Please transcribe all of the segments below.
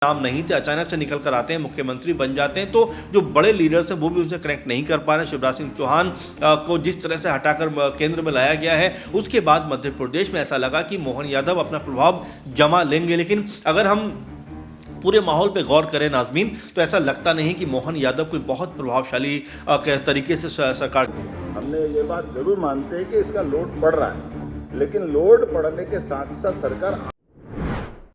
नाम नहीं थे, अचानक से निकल कर आते हैं, मुख्यमंत्री बन जाते हैं। तो जो बड़े लीडर्स हैं वो भी उनसे कनेक्ट नहीं कर पा रहे हैं। शिवराज सिंह चौहान को जिस तरह से हटाकर केंद्र में लाया गया है, उसके बाद मध्य प्रदेश में ऐसा लगा कि मोहन यादव अपना प्रभाव जमा लेंगे। लेकिन अगर हम पूरे माहौल पे गौर करें नाज़मीन, तो ऐसा लगता नहीं कि मोहन यादव कोई बहुत प्रभावशाली तरीके से सरकार। हमने ये बात जरूर मानते हैं कि इसका लोड बढ़ रहा है, लेकिन लोड बढ़ने के साथ साथ सरकार।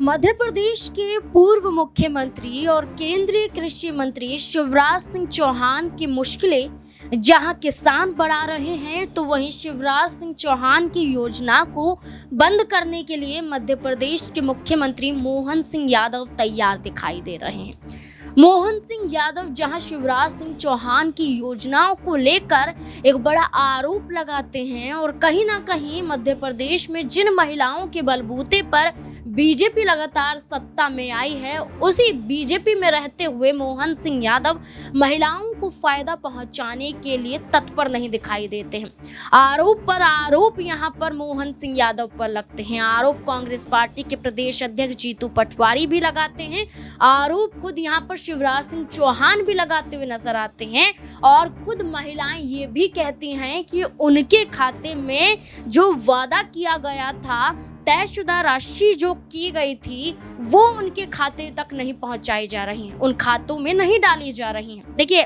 मध्य प्रदेश के पूर्व मुख्यमंत्री और केंद्रीय कृषि मंत्री शिवराज सिंह चौहान की मुश्किलें जहां किसान बढ़ा रहे हैं, तो वहीं शिवराज सिंह चौहान की योजना को बंद करने के लिए मध्य प्रदेश के मुख्यमंत्री मोहन सिंह यादव तैयार दिखाई दे रहे हैं। मोहन सिंह यादव जहां शिवराज सिंह चौहान की योजनाओं को लेकर एक बड़ा आरोप लगाते हैं और कहीं ना कहीं मध्य प्रदेश में जिन महिलाओं के बलबूते पर बीजेपी लगातार सत्ता में आई है, उसी बीजेपी में रहते हुए मोहन सिंह यादव महिलाओं को फायदा पहुंचाने के लिए तत्पर नहीं दिखाई देते हैं। आरोप पर आरोप यहां पर मोहन सिंह यादव पर लगते हैं। आरोप कांग्रेस पार्टी के प्रदेश अध्यक्ष जीतू पटवारी भी लगाते हैं। आरोप खुद यहां पर शिवराज सिंह चौहान भी लगाते हुए नजर आते हैं और खुद महिलाएं ये भी कहती हैं कि उनके खाते में जो वादा किया गया था, तयशुदा राशि जो की गई थी, वो उनके खाते तक नहीं पहुंचाई जा रही है, उन खातों में नहीं डाली जा रही हैं। देखिए,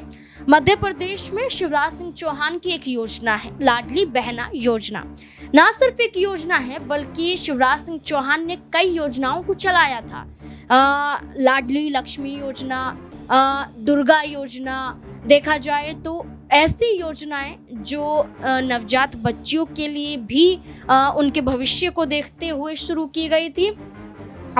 मध्य प्रदेश में शिवराज सिंह चौहान की एक योजना है, लाडली बहना योजना। ना सिर्फ एक योजना है, बल्कि शिवराज सिंह चौहान ने कई योजनाओं को चलाया था। लाडली लक्ष्मी योजना, दुर्गा योजना, देखा जाए तो ऐसी योजनाएं जो नवजात बच्चियों के लिए भी उनके भविष्य को देखते हुए शुरू की गई थी।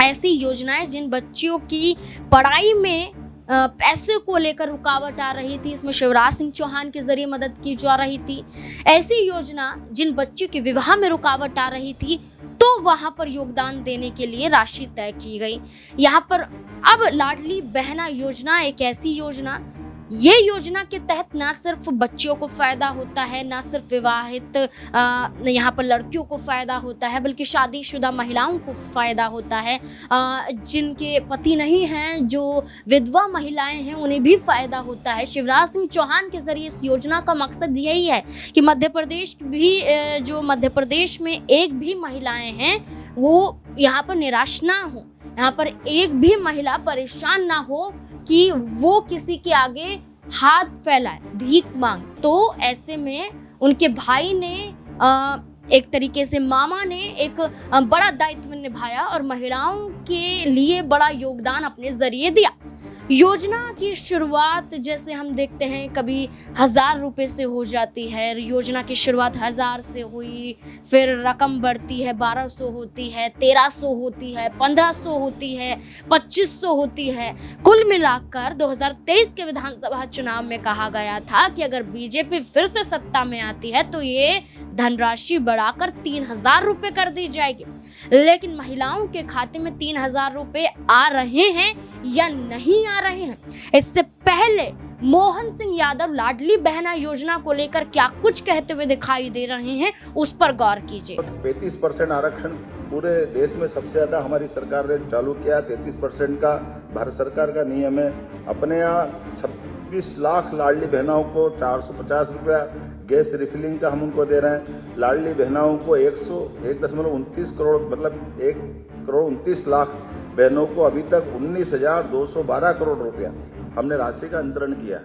ऐसी योजनाएं जिन बच्चियों की पढ़ाई में पैसे को लेकर रुकावट आ रही थी, इसमें शिवराज सिंह चौहान के जरिए मदद की जा रही थी। ऐसी योजना जिन बच्चियों के विवाह में रुकावट आ रही थी, तो वहां पर योगदान देने के लिए राशि तय की गई। यहाँ पर अब लाडली बहना योजना एक ऐसी योजना, ये योजना के तहत ना सिर्फ बच्चियों को फ़ायदा होता है, ना सिर्फ विवाहित यहाँ पर लड़कियों को फ़ायदा होता है, बल्कि शादीशुदा महिलाओं को फ़ायदा होता है। जिनके पति नहीं हैं, जो विधवा महिलाएं हैं, उन्हें भी फ़ायदा होता है। शिवराज सिंह चौहान के ज़रिए इस योजना का मकसद यही है कि मध्य प्रदेश में एक भी महिलाएं हैं वो यहाँ पर निराश ना हो, यहाँ पर एक भी महिला परेशान ना हो कि वो किसी के आगे हाथ फैलाए, भीख मांग। तो ऐसे में उनके भाई ने एक तरीके से मामा ने एक बड़ा दायित्व निभाया और महिलाओं के लिए बड़ा योगदान अपने जरिए दिया। योजना की शुरुआत जैसे हम देखते हैं कभी 1000 रुपये से हो जाती है। योजना की शुरुआत 1000 से हुई, फिर रकम बढ़ती है, 1200 होती है, 1300 होती है, 1500 होती है, 2500 होती है। कुल मिलाकर 2023 के विधानसभा चुनाव में कहा गया था कि अगर बीजेपी फिर से सत्ता में आती है तो ये धनराशि बढ़ाकर 3000 रुपये कर दी जाएगी। लेकिन महिलाओं के खाते में 3000 रुपये आ रहे हैं या नहीं आ रहे हैं, इससे पहले मोहन सिंह यादव लाडली बहना योजना को लेकर क्या कुछ कहते हुए दिखाई दे रहे हैं, उस पर गौर कीजिए। 35% आरक्षण पूरे देश में सबसे ज्यादा हमारी सरकार ने चालू किया। 33% का भारत सरकार का नियम है। अपने यहाँ 26 लाख लाडली बहनाओं को 450 रुपया गैस रिफिलिंग का हम उनको दे रहे हैं। लाडली बहनाओं को 1.29 करोड़, मतलब 1.29 लाख बहनों को अभी तक 19,212 करोड़ रुपया हमने राशि का अंतरण किया।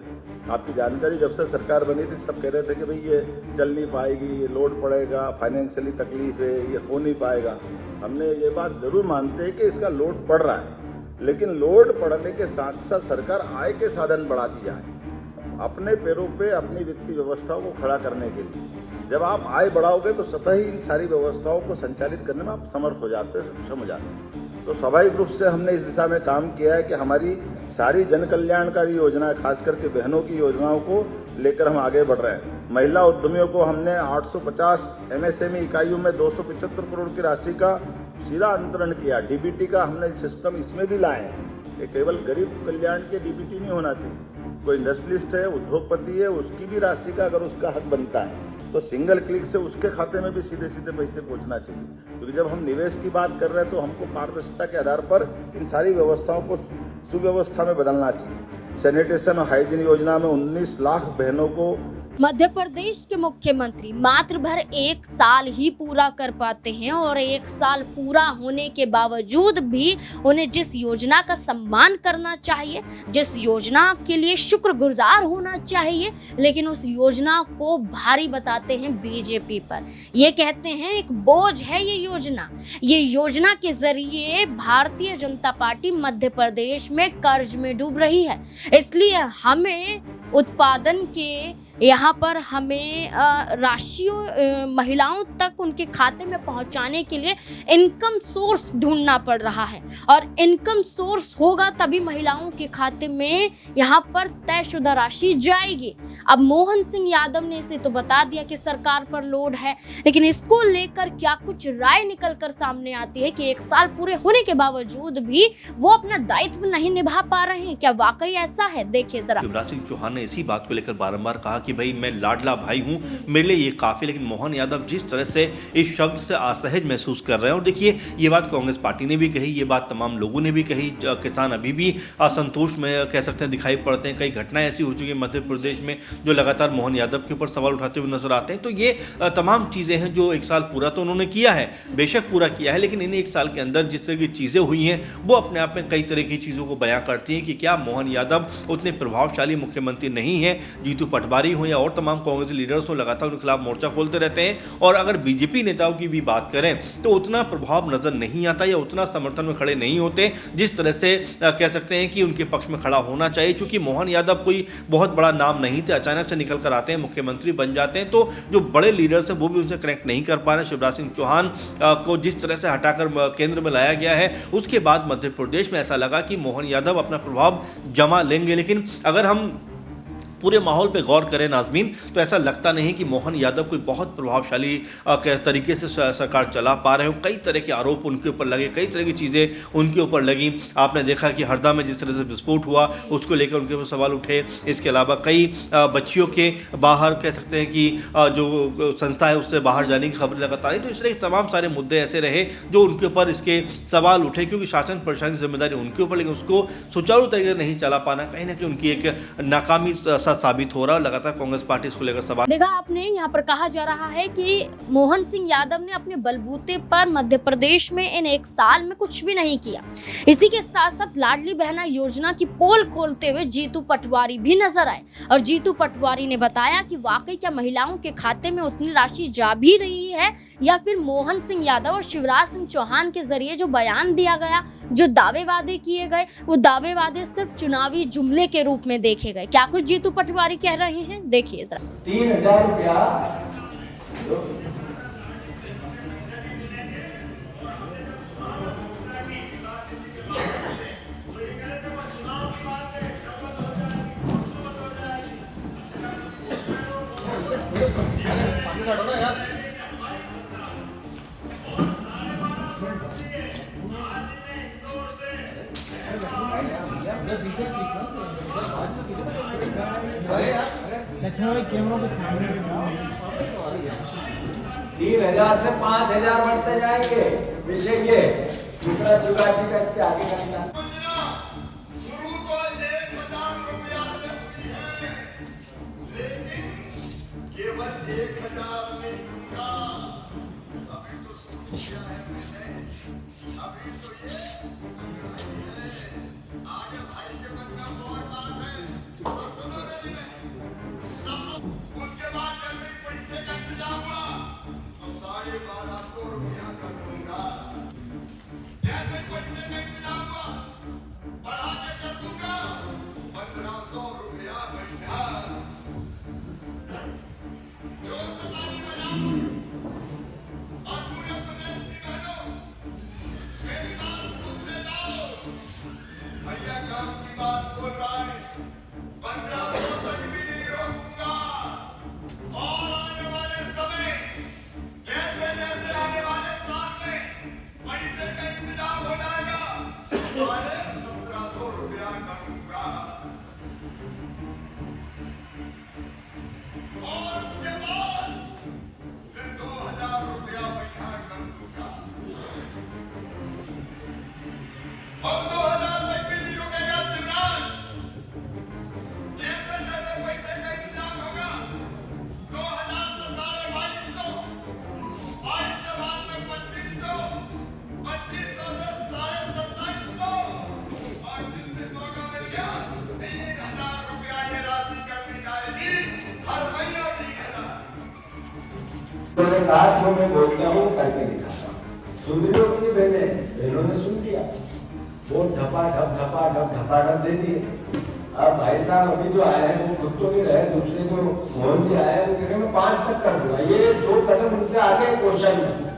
आपकी जानकारी, जब से सरकार बनी थी सब कह रहे थे कि भाई ये चल नहीं पाएगी, ये लोड पड़ेगा, फाइनेंशियली तकलीफ है, ये हो नहीं पाएगा। हमने ये बात जरूर मानते हैं कि इसका लोड पड़ रहा है, लेकिन लोड पड़ने के साथ साथ सरकार आय के साधन बढ़ाती जाए अपने पैरों पे अपनी वित्तीय व्यवस्थाओं को खड़ा करने के लिए। जब आप आय बढ़ाओगे तो स्वतः ही इन सारी व्यवस्थाओं को संचालित करने में आप समर्थ हो जाते हैं, सक्षम हो जाते हैं। तो स्वाभाविक रूप से हमने इस दिशा में काम किया है कि हमारी सारी जन कल्याणकारी योजना, खास करके बहनों की योजनाओं को लेकर हम आगे बढ़ रहे हैं। महिला उद्यमियों को हमने 850 MSME इकाइयों में 275 करोड़ की राशि का सीधा अंतरण किया। DBT का हमने सिस्टम इसमें भी लाए हैं। ये केवल गरीब कल्याण के DBT नहीं होना चाहिए, कोई इंडस्ट्रियलिस्ट है, उद्योगपति है, उसकी भी राशि का अगर उसका हक बनता है तो सिंगल क्लिक से उसके खाते में भी सीधे सीधे पैसे पहुंचना चाहिए। क्योंकि जब हम निवेश की बात कर रहे हैं तो हमको पारदर्शिता के आधार पर इन सारी व्यवस्थाओं को सुव्यवस्था में बदलना चाहिए। सैनिटेशन और हाइजीन योजना में 19 लाख बहनों को मध्य प्रदेश के मुख्यमंत्री मात्र भर 1 साल ही पूरा कर पाते हैं और 1 साल पूरा होने के बावजूद भी उन्हें जिस योजना का सम्मान करना चाहिए, जिस योजना के लिए शुक्रगुजार होना चाहिए, लेकिन उस योजना को भारी बताते हैं बीजेपी पर। ये कहते हैं एक बोझ है ये योजना के जरिए भारतीय जनता पार्टी मध्य प्रदेश में कर्ज में डूब रही है, इसलिए हमें उत्पादन के यहाँ पर हमें राशियों महिलाओं तक उनके खाते में पहुँचाने के लिए इनकम सोर्स ढूंढना पड़ रहा है और इनकम सोर्स होगा तभी महिलाओं के खाते में यहाँ पर तयशुदा राशि जाएगी। अब मोहन सिंह यादव ने इसे तो बता दिया कि सरकार पर लोड है, लेकिन इसको लेकर क्या कुछ राय निकल कर सामने आती है कि 1 साल पूरे होने के बावजूद भी वो अपना दायित्व नहीं निभा पा रहे हैं? क्या वाकई ऐसा है? देखिए जरा। शिवराज सिंह चौहान ने इसी बात को लेकर बारंबार कहा कि भाई मैं लाडला भाई हूं, मेरे लिए ये काफी, लेकिन मोहन यादव जिस तरह से इस शब्द से असहज महसूस कर रहे हैं, और देखिए ये बात कांग्रेस पार्टी ने भी कही, ये बात तमाम लोगों ने भी कही, किसान अभी भी असंतोष में कह सकते हैं दिखाई पड़ते हैं। कई घटनाएं ऐसी हो चुकी हैं मध्य प्रदेश में जो लगातार मोहन यादव के ऊपर सवाल उठाते हुए नजर आते हैं। तो ये तमाम चीज़ें हैं जो 1 साल पूरा तो उन्होंने किया है, बेशक पूरा किया है, लेकिन इन्हें 1 साल के अंदर जिस तरह की चीज़ें हुई हैं वो अपने आप में कई तरह की चीज़ों को बयां करती हैं कि क्या मोहन यादव उतने प्रभावशाली मुख्यमंत्री नहीं है। जीतू पटवारी हो या और तमाम कांग्रेस लीडर्स हो, लगातार उनके खिलाफ मोर्चा खोलते रहते हैं, और अगर बीजेपी नेताओं की भी बात करें तो उतना प्रभाव नजर नहीं आता या उतना समर्थन में खड़े नहीं होते जिस तरह से कह सकते हैं कि उनके पक्ष में खड़ा होना चाहिए। क्योंकि मोहन यादव कोई बहुत बड़ा नाम नहीं थे, अचानक से निकल कर आते हैं, मुख्यमंत्री बन जाते हैं, तो जो बड़े लीडर्स हैं वो भी उनसे कनेक्ट नहीं कर पा रहे। शिवराज सिंह चौहान को जिस तरह से हटाकर केंद्र में लाया गया है, उसके बाद मध्य प्रदेश में ऐसा लगा कि मोहन यादव अपना प्रभाव जमा लेंगे। लेकिन अगर हम पूरे माहौल पे गौर करें नाज़मीन, तो ऐसा लगता नहीं कि मोहन यादव कोई बहुत प्रभावशाली तरीके से सरकार चला पा रहे हो। कई तरह के आरोप उनके ऊपर लगे, कई तरह की चीज़ें उनके ऊपर लगी। आपने देखा कि हरदा में जिस तरह से विस्फोट हुआ उसको लेकर उनके ऊपर सवाल उठे। इसके अलावा कई बच्चियों के बाहर कह सकते हैं कि जो संस्था है उससे बाहर जाने की खबरें लगातार आई। तो इस तरह के तमाम सारे मुद्दे ऐसे रहे जो उनके ऊपर इसके सवाल उठे, क्योंकि शासन प्रशासन की जिम्मेदारी उनके ऊपर, लेकिन उसको सुचारू तरीके से नहीं चला पाना कहीं ना कहीं उनकी एक नाकामी साबित हो रहा है। लगातार कांग्रेस पार्टी इसको लेकर सवाल देखा आपने, यहाँ पर कहा जा रहा है कि मोहन सिंह यादव ने अपने बलबूते पर मध्य प्रदेश में इन 1 साल में कुछ भी नहीं किया। इसी के साथ साथ लाडली बहना योजना की पोल खोलते हुए जीतू पटवारी भी नजर आए और जीतू पटवारी ने बताया कि वाकई क्या महिलाओं के खाते में उतनी राशि जा भी रही है, या फिर मोहन सिंह यादव और शिवराज सिंह चौहान के जरिए जो बयान दिया गया, जो दावे वादे किए गए, वो दावे वादे सिर्फ चुनावी जुमले के रूप में देखे गए। क्या कुछ जीतू पटवारी कह रहे हैं, देखिए जरा। 3000 रुपया कैमरों के सामने 3000 से 5000 बढ़ते जाएंगे। विषय ये दूसरा शिवराज जी का इसके आगे का प्लान शुरू तो 1000 रुपया से हुई है, लेकिन केवल 1000 नहीं दूंगा। अभी तो शुरू किया है मैंने, अभी तो ये आगे भाई के मन में और बात है तो सुनो मेरी सब। उसके बाद जैसे पैसे का इंतजाम हुआ तो 1250 रुपया कर दूंगा। जैसे पैसे का इंतजाम हुआ बढ़ा के कर दूंगा 1500 रुपया महीना। जो सरकारी बजाओ और पूरे प्रदेश की बहनों मेरी बात सुनते जाओ। भैया काम की बात बोल रहा है, 1500 तक भी नहीं रोकूंगा। और आने वाले समय जैसे जैसे आने वाले साल में पैसे का इंतजाम हो जाएगा, 1700 रुपया करूंगा। और उसके बाद कहा जो मैं बोलता हूँ करके दिखाता हूँ। सुन रही हो कि बहनों ने सुन लिया, वो ढपा दे दिए। अब भाई साहब अभी जो आए हैं वो खुद तो नहीं रहे, दूसरे जो मोहन जी आए हैं वो कह रहे मैं 5 तक कर दूंगा। ये 2 कदम उनसे आगे क्वेश्चन में,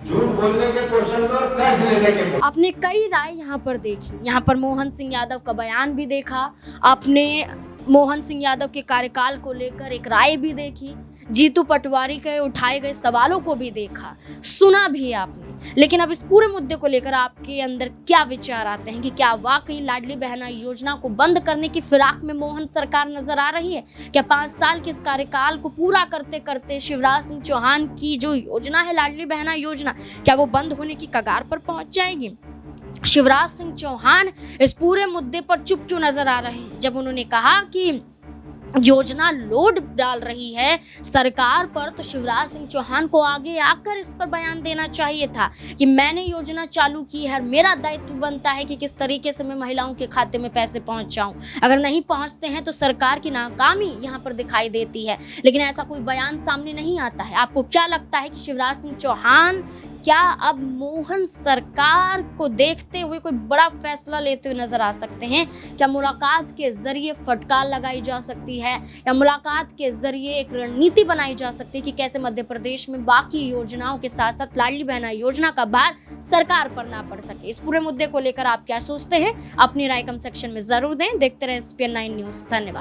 झूठ बोलने के क्वेश्चन में और कर्ज लेने के। आपने कई राय यहाँ पर देखी, यहाँ पर मोहन सिंह यादव का बयान भी देखा, आपने मोहन सिंह यादव के कार्यकाल को लेकर एक राय भी देखी, जीतू पटवारी के उठाए गए सवालों को भी देखा, सुना भी आपने। लेकिन अब इस पूरे मुद्दे को लेकर आपके अंदर क्या विचार आते हैं कि क्या वाकई लाडली बहना योजना को बंद करने की फिराक में मोहन सरकार नजर आ रही है? क्या 5 साल के इस कार्यकाल को पूरा करते करते शिवराज सिंह चौहान की जो योजना है लाडली बहना योजना, क्या वो बंद होने की कगार पर पहुंच जाएगी? शिवराज सिंह चौहान इस पूरे मुद्दे पर चुप क्यों नजर आ रहे हैं जब उन्होंने कहा कि योजना लोड डाल रही है सरकार पर? तो शिवराज सिंह चौहान को आगे आकर इस पर बयान देना चाहिए था कि मैंने योजना चालू की है, मेरा दायित्व बनता है कि किस तरीके से मैं महिलाओं के खाते में पैसे पहुंचाऊं। अगर नहीं पहुंचते हैं तो सरकार की नाकामी यहां पर दिखाई देती है, लेकिन ऐसा कोई बयान सामने नहीं आता है। आपको क्या लगता है कि शिवराज सिंह चौहान क्या अब मोहन सरकार को देखते हुए कोई बड़ा फैसला लेते हुए नजर आ सकते हैं? क्या मुलाकात के जरिए फटकार लगाई जा सकती है या मुलाकात के जरिए एक रणनीति बनाई जा सकती है कि कैसे मध्य प्रदेश में बाकी योजनाओं के साथ साथ लाडली बहना योजना का भार सरकार पर ना पड़ सके? इस पूरे मुद्दे को लेकर आप क्या सोचते हैं? अपनी राय कमेंट सेक्शन में जरूर दें। देखते रहें SPN9 न्यूज़। धन्यवाद।